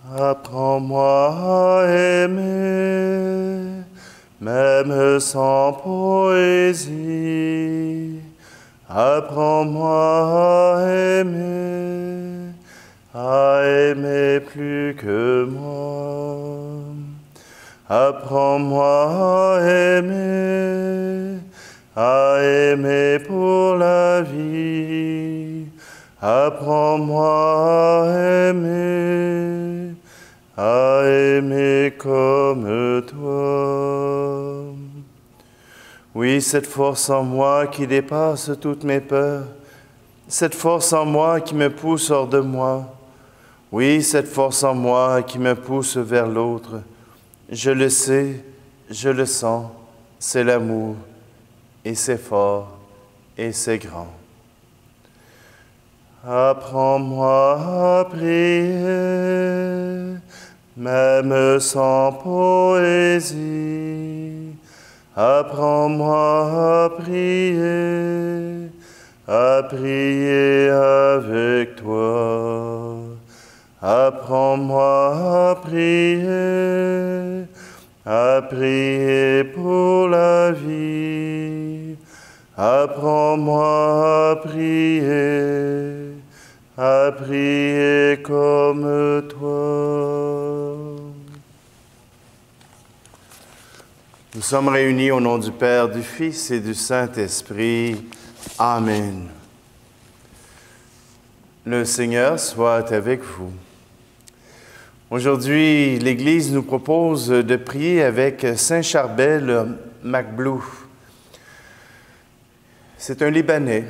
Apprends-moi à aimer, même sans poésie. Apprends-moi à aimer plus que moi. Apprends-moi à aimer pour la vie. Apprends-moi à aimer comme toi. Oui, cette force en moi qui dépasse toutes mes peurs, cette force en moi qui me pousse hors de moi, oui, cette force en moi qui me pousse vers l'autre, je le sais, je le sens, c'est l'amour, et c'est fort, et c'est grand. Apprends-moi à prier, même sans poésie. Apprends-moi à prier avec toi. Apprends-moi à prier pour la vie. Apprends-moi à prier comme toi. Nous sommes réunis au nom du Père, du Fils et du Saint-Esprit. Amen. Le Seigneur soit avec vous. Aujourd'hui, l'Église nous propose de prier avec Saint Charbel Macblou. C'est un Libanais.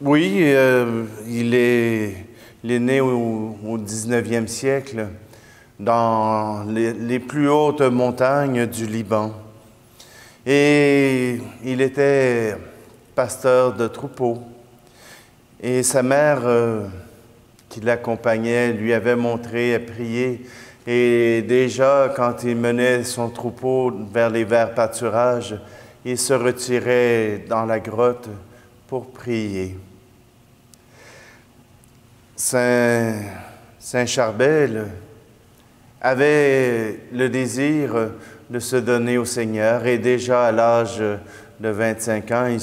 Oui, il est né au 19e siècle dans les plus hautes montagnes du Liban. Et il était pasteur de troupeaux. Et sa mère, qui l'accompagnait, lui avait montré à prier. Et déjà, quand il menait son troupeau vers les verts pâturages, il se retirait dans la grotte pour prier. Saint Charbel avait le désir de se donner au Seigneur et déjà à l'âge de 25 ans, il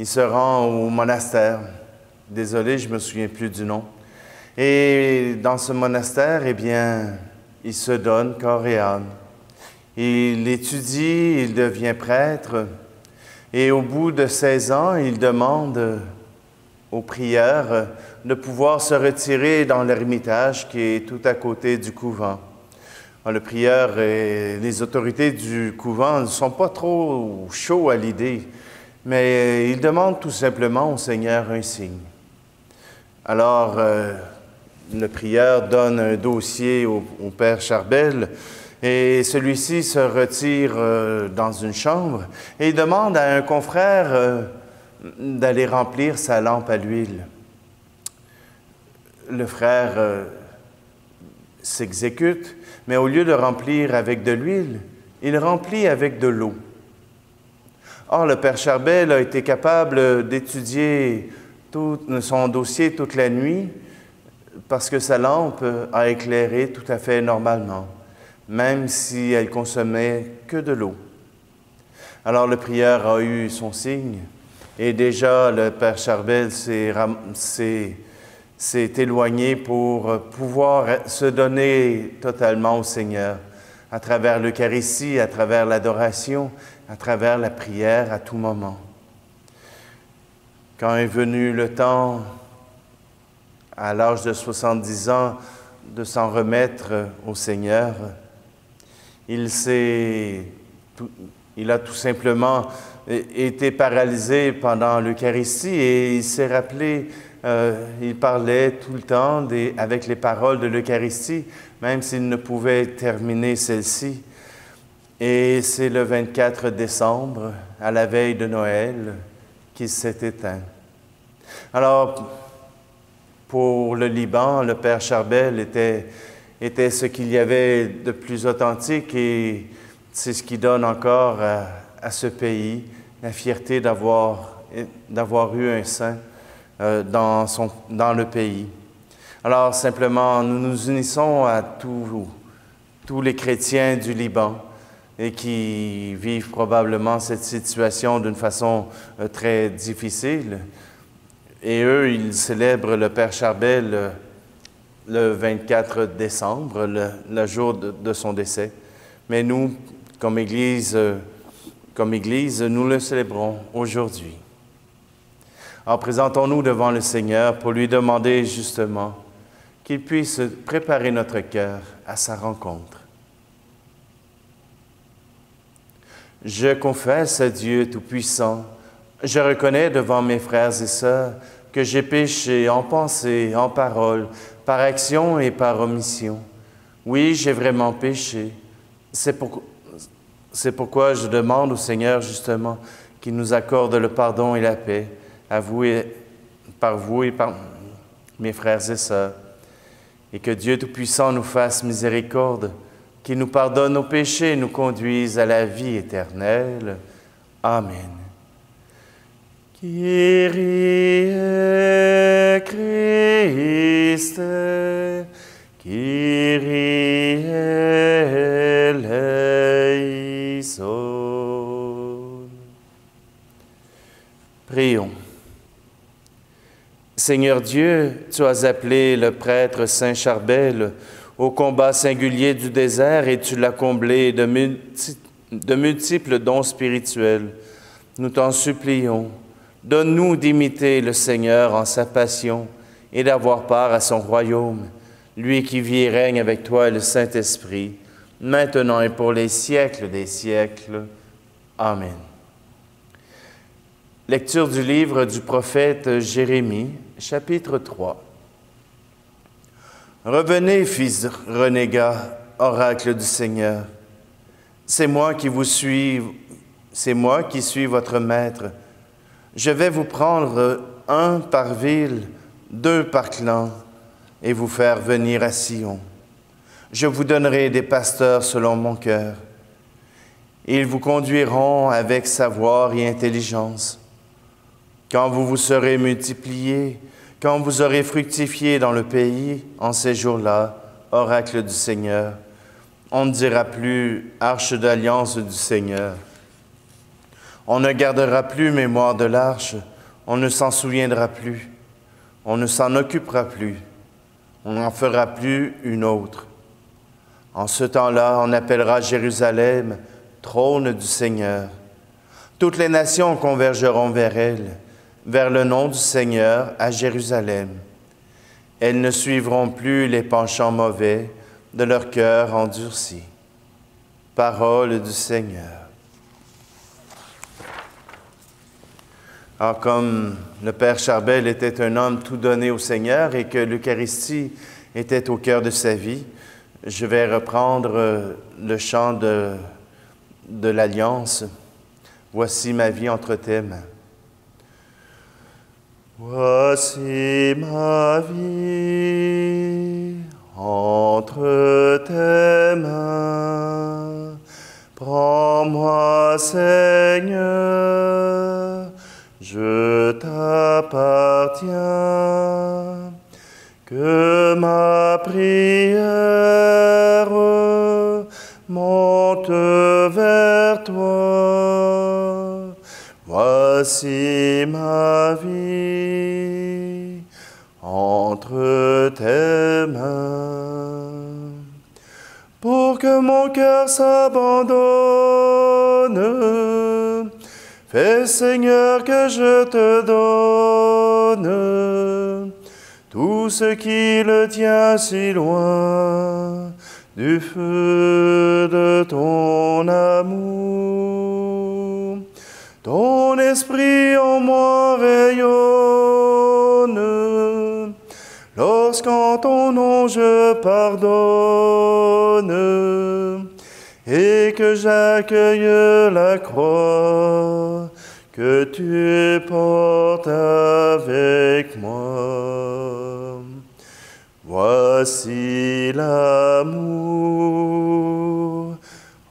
se rend au monastère. Désolé, je ne me souviens plus du nom. Et dans ce monastère, eh bien, il se donne corps et âme. Il étudie, il devient prêtre et au bout de 16 ans, il demande aux prieurs de pouvoir se retirer dans l'ermitage qui est tout à côté du couvent. Le prieur et les autorités du couvent ne sont pas trop chauds à l'idée, mais ils demandent tout simplement au Seigneur un signe. Alors, le prieur donne un dossier au Père Charbel et celui-ci se retire dans une chambre et il demande à un confrère d'aller remplir sa lampe à l'huile. Le frère s'exécute, mais au lieu de remplir avec de l'huile, il remplit avec de l'eau. Or, le Père Charbel a été capable d'étudier son dossier toute la nuit parce que sa lampe a éclairé tout à fait normalement, même si elle consommait que de l'eau. Alors, le prieur a eu son signe et déjà le Père Charbel s'est éloigné pour pouvoir se donner totalement au Seigneur, à travers l'Eucharistie, à travers l'adoration, à travers la prière à tout moment. Quand est venu le temps, à l'âge de 70 ans, de s'en remettre au Seigneur, il a tout simplement été paralysé pendant l'Eucharistie et il s'est rappelé. Il parlait tout le temps avec les paroles de l'Eucharistie, même s'il ne pouvait terminer celle-ci. Et c'est le 24 décembre, à la veille de Noël, qu'il s'est éteint. Alors, pour le Liban, le Père Charbel était ce qu'il y avait de plus authentique et c'est ce qui donne encore à ce pays la fierté d'avoir eu un saint dans le pays. Alors simplement, nous nous unissons à tous les chrétiens du Liban et qui vivent probablement cette situation d'une façon très difficile. Et eux, ils célèbrent le Père Charbel le 24 décembre, le jour de son décès. Mais nous, comme Église, nous le célébrons aujourd'hui. Alors présentons-nous devant le Seigneur pour lui demander justement qu'il puisse préparer notre cœur à sa rencontre. Je confesse à Dieu Tout-Puissant, je reconnais devant mes frères et sœurs que j'ai péché en pensée, en parole, par action et par omission. Oui, j'ai vraiment péché. C'est pourquoi je demande au Seigneur justement qu'il nous accorde le pardon et la paix, par vous et par mes frères et sœurs, et que Dieu Tout-Puissant nous fasse miséricorde, qu'il nous pardonne nos péchés et nous conduise à la vie éternelle. Amen. Kyrie Christe, Kyrie eleison. Prions. Seigneur Dieu, tu as appelé le prêtre Saint Charbel au combat singulier du désert et tu l'as comblé de multiples dons spirituels. Nous t'en supplions, donne-nous d'imiter le Seigneur en sa passion et d'avoir part à son royaume, lui qui vit et règne avec toi et le Saint-Esprit, maintenant et pour les siècles des siècles. Amen. Lecture du livre du prophète Jérémie, chapitre 3. Revenez, fils renégat, oracle du Seigneur. C'est moi qui suis votre maître. Je vais vous prendre un par ville, 2 par clan, et vous faire venir à Sion. Je vous donnerai des pasteurs selon mon cœur. Ils vous conduiront avec savoir et intelligence. Quand vous vous serez multipliés, quand vous aurez fructifié dans le pays, en ces jours-là, oracle du Seigneur, on ne dira plus arche d'alliance du Seigneur. On ne gardera plus mémoire de l'arche, on ne s'en souviendra plus, on ne s'en occupera plus, on n'en fera plus une autre. En ce temps-là, on appellera Jérusalem trône du Seigneur. Toutes les nations convergeront vers elle, vers le nom du Seigneur à Jérusalem. Elles ne suivront plus les penchants mauvais de leur cœur endurci. Parole du Seigneur. Alors, comme le Père Charbel était un homme tout donné au Seigneur et que l'Eucharistie était au cœur de sa vie, je vais reprendre le chant de l'Alliance. Voici ma vie entre tes mains. Voici ma vie entre tes mains. Prends-moi, Seigneur, je t'appartiens. Que ma prière monte vers toi. Voici ma vie entre tes mains. Pour que mon cœur s'abandonne, fais, Seigneur, que je te donne tout ce qui le tient si loin du feu de ton amour. Ton esprit en moi rayonne, lorsqu'en ton nom je pardonne, et que j'accueille la croix que tu portes avec moi. Voici l'amour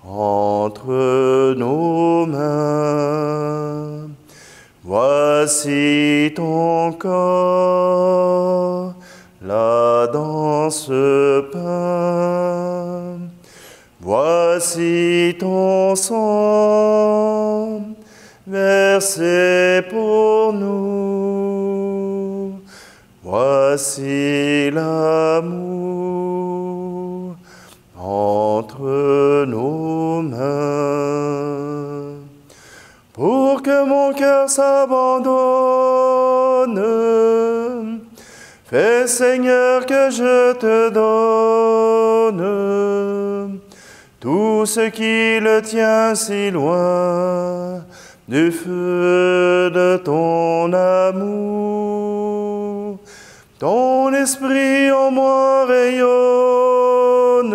entre nos mains. Voici ton corps, là dans ce pain. Voici ton sang, versé pour nous. Voici l'amour entre nos mains. Pour que mon cœur s'abandonne, fais Seigneur que je te donne tout ce qui le tient si loin du feu de ton amour. Ton esprit en moi rayonne,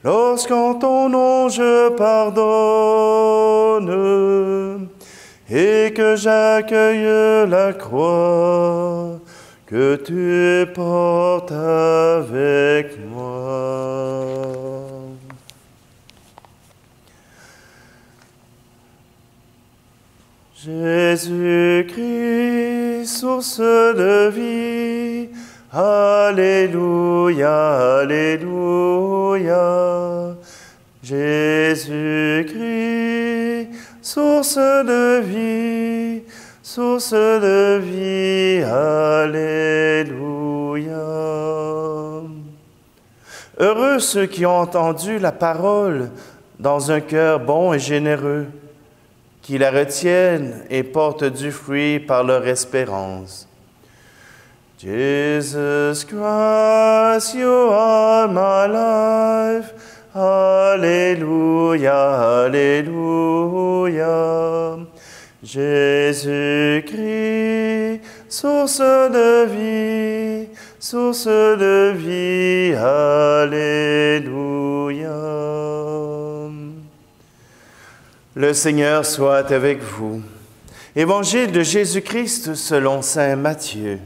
lorsqu'en ton nom je pardonne, et que j'accueille la croix que tu portes avec moi. Jésus-Christ, source de vie, Alléluia, Alléluia. Jésus-Christ, source de vie, Alléluia. Heureux ceux qui ont entendu la parole dans un cœur bon et généreux, qui la retiennent et portent du fruit par leur espérance. Jesus Christ, you are my life. Alléluia, Alléluia. Jésus-Christ, source de vie, Alléluia. Le Seigneur soit avec vous. Évangile de Jésus-Christ selon saint Matthieu.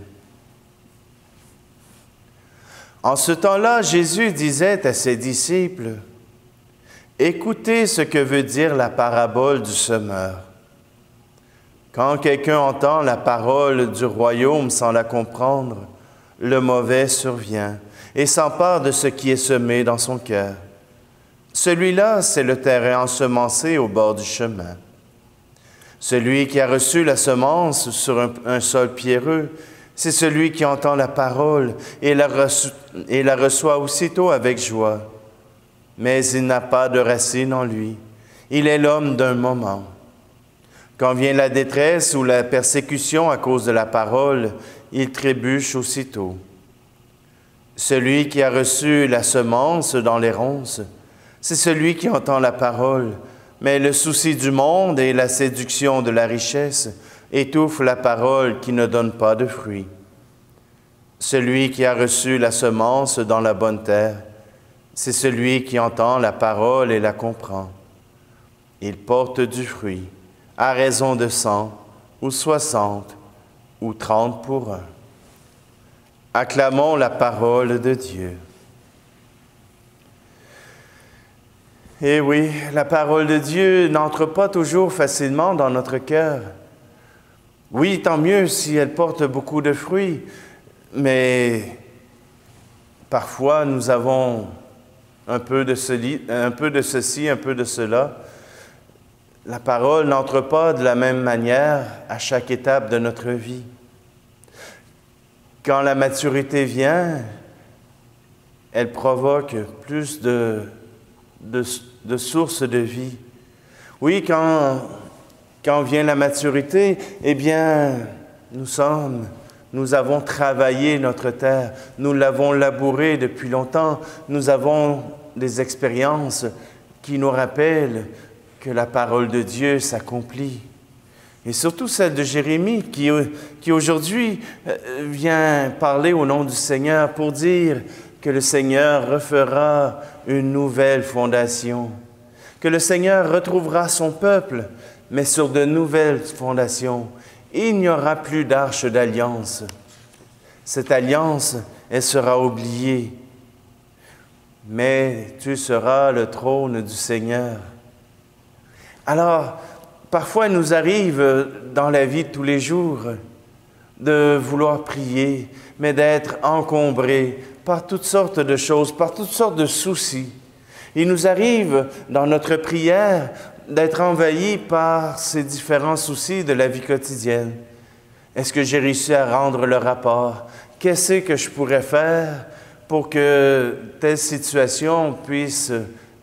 En ce temps-là, Jésus disait à ses disciples, « Écoutez ce que veut dire la parabole du semeur. Quand quelqu'un entend la parole du royaume sans la comprendre, le mauvais survient et s'empare de ce qui est semé dans son cœur. Celui-là, c'est le terrain ensemencé au bord du chemin. Celui qui a reçu la semence sur un sol pierreux, c'est celui qui entend la parole et la reçoit aussitôt avec joie. Mais il n'a pas de racine en lui. Il est l'homme d'un moment. Quand vient la détresse ou la persécution à cause de la parole, il trébuche aussitôt. Celui qui a reçu la semence dans les ronces, c'est celui qui entend la parole, mais le souci du monde et la séduction de la richesse étouffent la parole qui ne donne pas de fruits. Celui qui a reçu la semence dans la bonne terre, c'est celui qui entend la parole et la comprend. Il porte du fruit, à raison de 100 ou 60 ou 30 pour un. Acclamons la parole de Dieu. Eh oui, la parole de Dieu n'entre pas toujours facilement dans notre cœur. Oui, tant mieux si elle porte beaucoup de fruits, mais parfois nous avons un peu de ceci, un peu de cela. La parole n'entre pas de la même manière à chaque étape de notre vie. Quand la maturité vient, elle provoque plus de sources de vie. Oui, quand vient la maturité, eh bien, nous avons travaillé notre terre, nous l'avons labourée depuis longtemps, nous avons des expériences qui nous rappellent que la parole de Dieu s'accomplit. Et surtout celle de Jérémie qui aujourd'hui vient parler au nom du Seigneur pour dire que le Seigneur refera une nouvelle fondation, que le Seigneur retrouvera son peuple, mais sur de nouvelles fondations. Il n'y aura plus d'arche d'alliance. Cette alliance, elle sera oubliée. Mais tu seras le trône du Seigneur. Alors, parfois, il nous arrive dans la vie de tous les jours de vouloir prier, mais d'être encombrés par toutes sortes de choses, par toutes sortes de soucis. Il nous arrive, dans notre prière, d'être envahis par ces différents soucis de la vie quotidienne. Est-ce que j'ai réussi à rendre le rapport? Qu'est-ce que je pourrais faire pour que telle situation puisse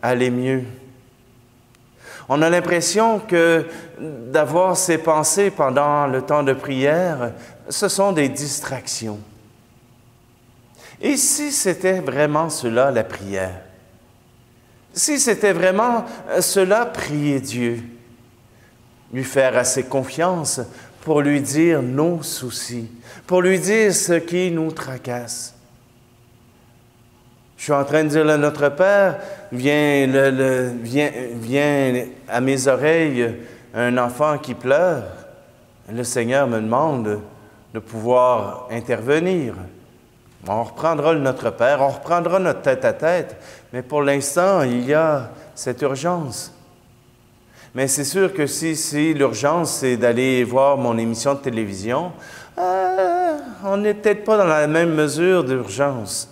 aller mieux? On a l'impression que d'avoir ces pensées pendant le temps de prière, ce sont des distractions. Et si c'était vraiment cela, la prière? Si c'était vraiment cela, prier Dieu, lui faire assez confiance pour lui dire nos soucis, pour lui dire ce qui nous tracasse. Je suis en train de dire à notre Père, vient à mes oreilles un enfant qui pleure. Le Seigneur me demande de pouvoir intervenir. On reprendra Notre Père, on reprendra notre tête-à-tête, mais pour l'instant, il y a cette urgence. Mais c'est sûr que si l'urgence, c'est d'aller voir mon émission de télévision, on n'est peut-être pas dans la même mesure d'urgence.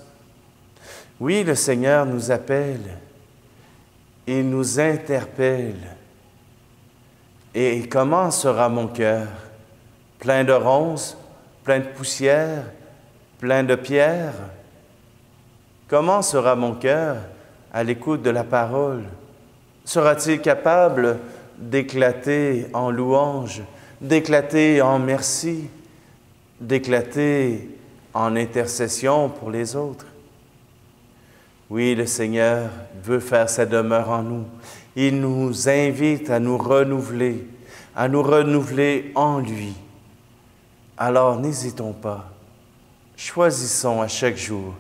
Oui, le Seigneur nous appelle, il nous interpelle. Et comment sera mon cœur? Plein de ronces, plein de poussière, plein de pierres? Comment sera mon cœur à l'écoute de la parole? Sera-t-il capable d'éclater en louange, d'éclater en merci, d'éclater en intercession pour les autres? Oui, le Seigneur veut faire sa demeure en nous. Il nous invite à nous renouveler en lui. Alors n'hésitons pas. Choisissons à chaque jour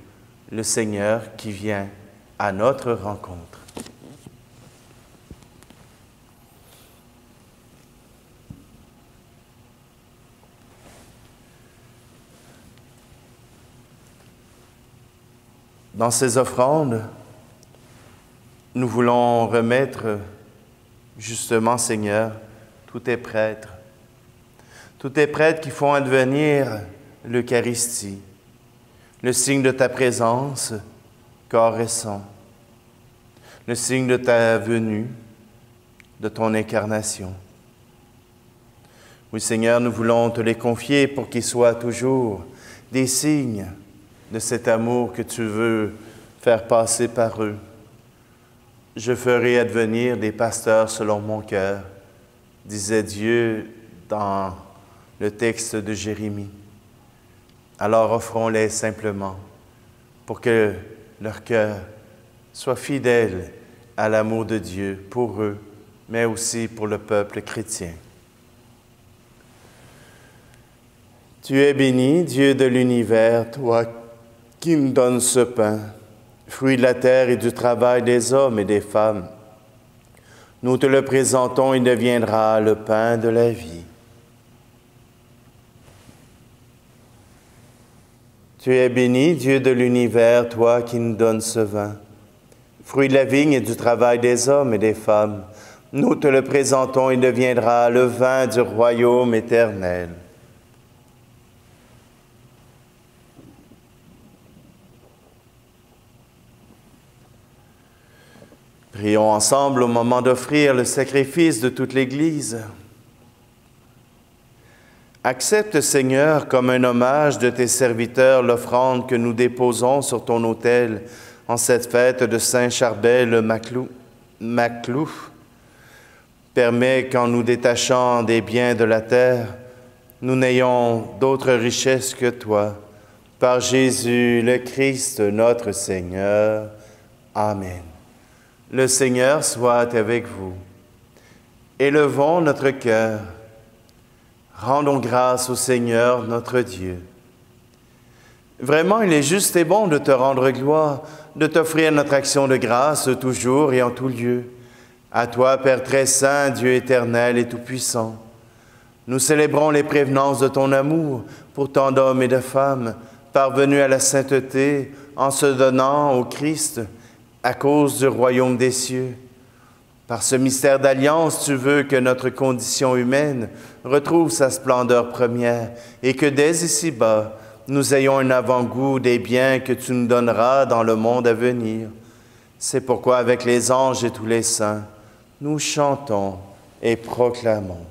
le Seigneur qui vient à notre rencontre. Dans ces offrandes, nous voulons remettre justement, Seigneur, tous tes prêtres qui font advenir l'Eucharistie, le signe de ta présence, corps et sang, le signe de ta venue, de ton incarnation. Oui, Seigneur, nous voulons te les confier pour qu'ils soient toujours des signes de cet amour que tu veux faire passer par eux. Je ferai advenir des pasteurs selon mon cœur, disait Dieu dans le texte de Jérémie. Alors offrons-les simplement pour que leur cœur soit fidèle à l'amour de Dieu pour eux, mais aussi pour le peuple chrétien. Tu es béni, Dieu de l'univers, toi qui me donnes ce pain, fruit de la terre et du travail des hommes et des femmes. Nous te le présentons, il deviendra le pain de la vie. Tu es béni, Dieu de l'univers, toi qui nous donnes ce vin, fruit de la vigne et du travail des hommes et des femmes. Nous te le présentons, il deviendra le vin du royaume éternel. Prions ensemble au moment d'offrir le sacrifice de toute l'Église. Accepte, Seigneur, comme un hommage de tes serviteurs l'offrande que nous déposons sur ton autel en cette fête de Saint Charbel le Maclou. Permets qu'en nous détachant des biens de la terre, nous n'ayons d'autre richesse que toi. Par Jésus le Christ, notre Seigneur. Amen. Le Seigneur soit avec vous. Élevons notre cœur. Rendons grâce au Seigneur notre Dieu. Vraiment, il est juste et bon de te rendre gloire, de t'offrir notre action de grâce toujours et en tout lieu. À toi, Père très saint, Dieu éternel et tout-puissant, nous célébrons les prévenances de ton amour pour tant d'hommes et de femmes, parvenus à la sainteté en se donnant au Christ, à cause du royaume des cieux. Par ce mystère d'alliance, tu veux que notre condition humaine retrouve sa splendeur première et que dès ici-bas, nous ayons un avant-goût des biens que tu nous donneras dans le monde à venir. C'est pourquoi, avec les anges et tous les saints, nous chantons et proclamons.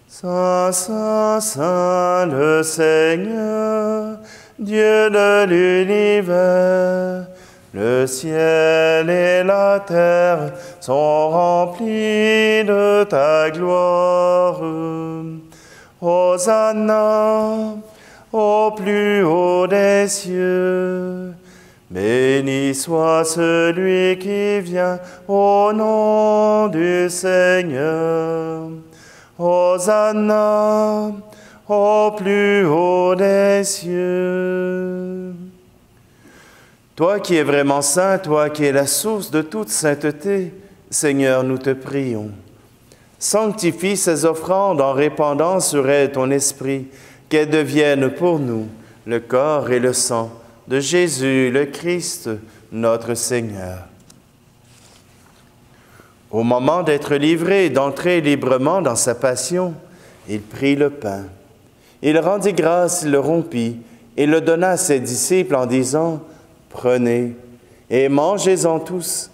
Saint, Saint, Saint, le Seigneur, Dieu de l'univers, le ciel et la terre sont remplis de ta gloire. Hosanna au plus haut des cieux. Béni soit celui qui vient au nom du Seigneur. Hosanna au plus haut des cieux. Toi qui es vraiment saint, toi qui es la source de toute sainteté, Seigneur, nous te prions. Sanctifie ces offrandes en répandant sur elles ton esprit, qu'elles deviennent pour nous le corps et le sang de Jésus le Christ, notre Seigneur. Au moment d'être livré et d'entrer librement dans sa passion, il prit le pain. Il rendit grâce, il le rompit et le donna à ses disciples en disant « Prenez et mangez-en tous,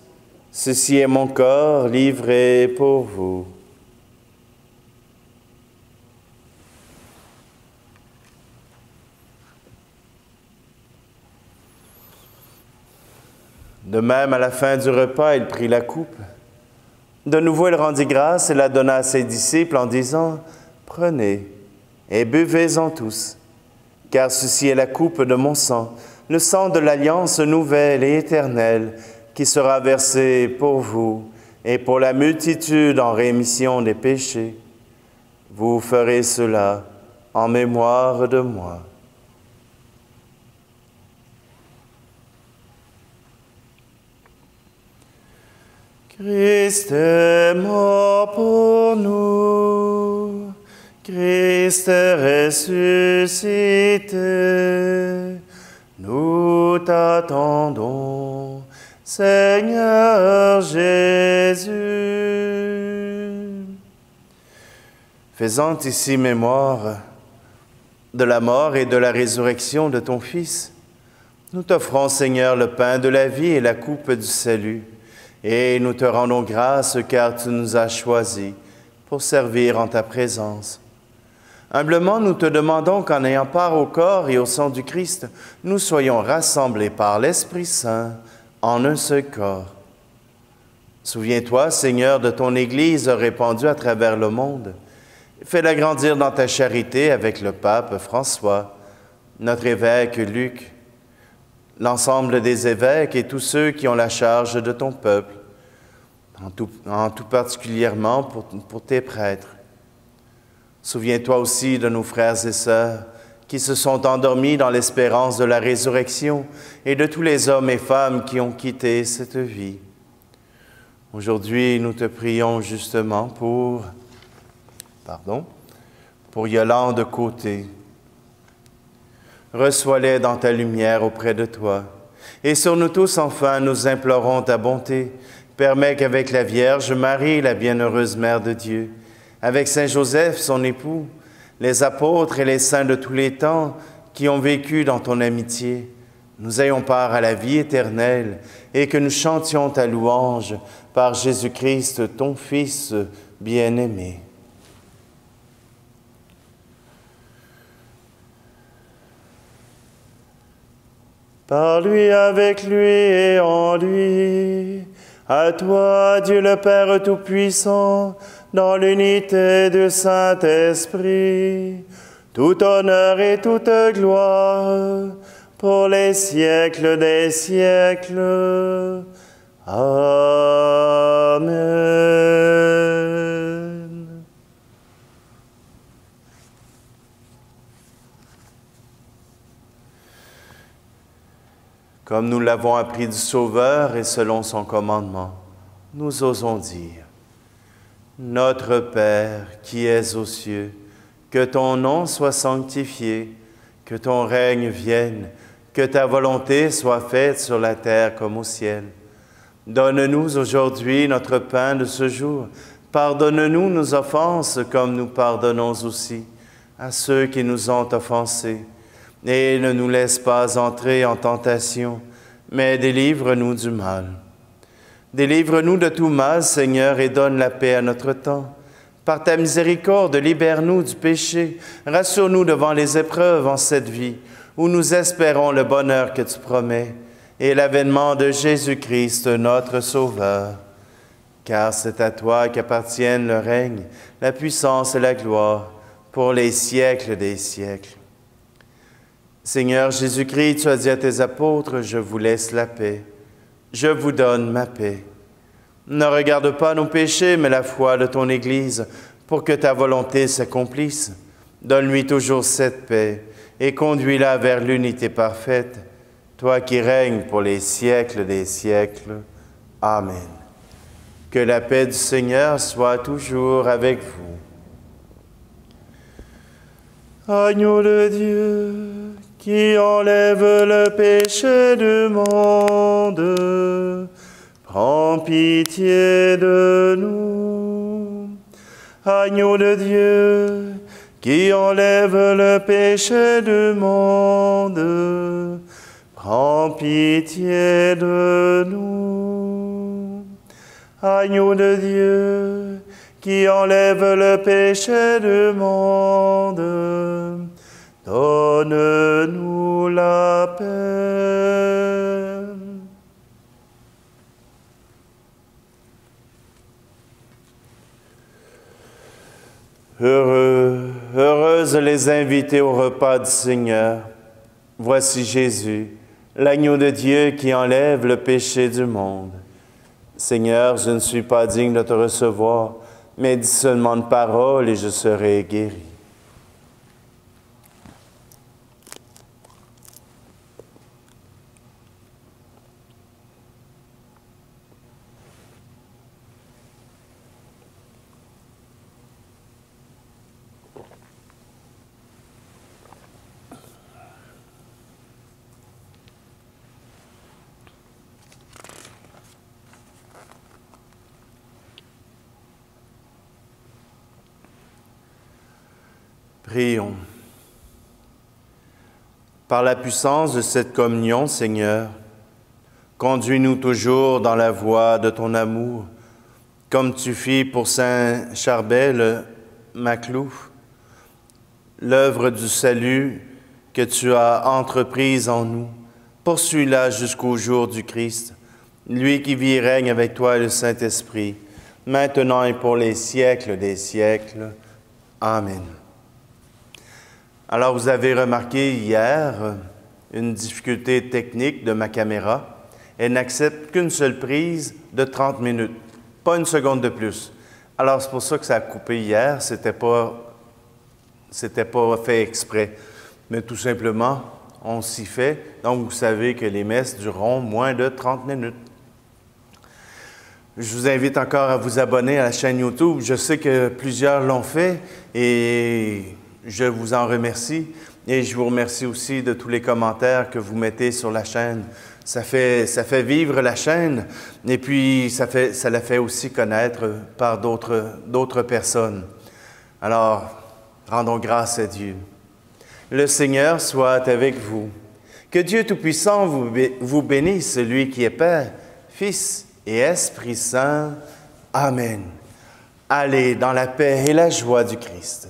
ceci est mon corps livré pour vous. » De même, à la fin du repas, il prit la coupe. De nouveau, il rendit grâce et la donna à ses disciples en disant « Prenez et buvez-en tous, car ceci est la coupe de mon sang, le sang de l'alliance nouvelle et éternelle, qui sera versé pour vous et pour la multitude en rémission des péchés. Vous ferez cela en mémoire de moi. » Christ est mort pour nous, Christ est ressuscité, nous t'attendons, Seigneur Jésus. Faisant ici mémoire de la mort et de la résurrection de ton Fils, nous t'offrons, Seigneur, le pain de la vie et la coupe du salut. Et nous te rendons grâce car tu nous as choisis pour servir en ta présence. Humblement, nous te demandons qu'en ayant part au corps et au sang du Christ, nous soyons rassemblés par l'Esprit Saint en un seul corps. Souviens-toi, Seigneur, de ton Église répandue à travers le monde. Fais-la grandir dans ta charité avec le pape François, notre évêque Luc, l'ensemble des évêques et tous ceux qui ont la charge de ton peuple, en tout particulièrement pour tes prêtres. Souviens-toi aussi de nos frères et sœurs qui se sont endormis dans l'espérance de la résurrection et de tous les hommes et femmes qui ont quitté cette vie. Aujourd'hui, nous te prions justement pour Yolande Côté. Reçois-les dans ta lumière auprès de toi. Et sur nous tous, enfin, nous implorons ta bonté. Permets qu'avec la Vierge Marie, la bienheureuse Mère de Dieu, avec Saint Joseph, son époux, les apôtres et les saints de tous les temps qui ont vécu dans ton amitié, nous ayons part à la vie éternelle et que nous chantions ta louange par Jésus-Christ, ton Fils bien-aimé. Par lui, avec lui et en lui, à toi, Dieu le Père Tout-Puissant, dans l'unité du Saint-Esprit, tout honneur et toute gloire, pour les siècles des siècles. Amen. Comme nous l'avons appris du Sauveur et selon son commandement, nous osons dire: Notre Père qui es aux cieux, que ton nom soit sanctifié, que ton règne vienne, que ta volonté soit faite sur la terre comme au ciel. Donne-nous aujourd'hui notre pain de ce jour. Pardonne-nous nos offenses comme nous pardonnons aussi à ceux qui nous ont offensés. Et ne nous laisse pas entrer en tentation, mais délivre-nous du mal. Délivre-nous de tout mal, Seigneur, et donne la paix à notre temps. Par ta miséricorde, libère-nous du péché. Rassure-nous devant les épreuves en cette vie, où nous espérons le bonheur que tu promets, et l'avènement de Jésus-Christ, notre Sauveur. Car c'est à toi qu'appartiennent le règne, la puissance et la gloire, pour les siècles des siècles. Seigneur Jésus-Christ, tu as dit à tes apôtres, « Je vous laisse la paix, je vous donne ma paix. » Ne regarde pas nos péchés, mais la foi de ton Église, pour que ta volonté s'accomplisse. Donne-lui toujours cette paix et conduis-la vers l'unité parfaite, toi qui règnes pour les siècles des siècles. Amen. Que la paix du Seigneur soit toujours avec vous. Agneau de Dieu, qui enlève le péché du monde, prends pitié de nous. Agneau de Dieu, qui enlève le péché du monde, prends pitié de nous. Agneau de Dieu, qui enlève le péché du monde, donne-nous la paix. Heureuses les invités au repas du Seigneur. Voici Jésus, l'agneau de Dieu qui enlève le péché du monde. Seigneur, je ne suis pas digne de te recevoir, mais dis seulement une parole et je serai guéri. Prions. Par la puissance de cette communion, Seigneur, conduis-nous toujours dans la voie de ton amour, comme tu fis pour saint Charbel Maclou, l'œuvre du salut que tu as entreprise en nous. Poursuis-la jusqu'au jour du Christ, lui qui vit et règne avec toi et le Saint-Esprit, maintenant et pour les siècles des siècles. Amen. Alors, vous avez remarqué hier une difficulté technique de ma caméra. Elle n'accepte qu'une seule prise de 30 minutes, pas une seconde de plus. Alors, c'est pour ça que ça a coupé hier. C'était pas fait exprès. Mais tout simplement, on s'y fait. Donc, vous savez que les messes dureront moins de 30 minutes. Je vous invite encore à vous abonner à la chaîne YouTube. Je sais que plusieurs l'ont fait et je vous en remercie et je vous remercie aussi de tous les commentaires que vous mettez sur la chaîne. Ça fait vivre la chaîne et puis ça la fait aussi connaître par d'autres personnes. Alors, rendons grâce à Dieu. Le Seigneur soit avec vous. Que Dieu Tout-Puissant vous bénisse, lui qui est Père, Fils et Esprit Saint. Amen. Allez dans la paix et la joie du Christ.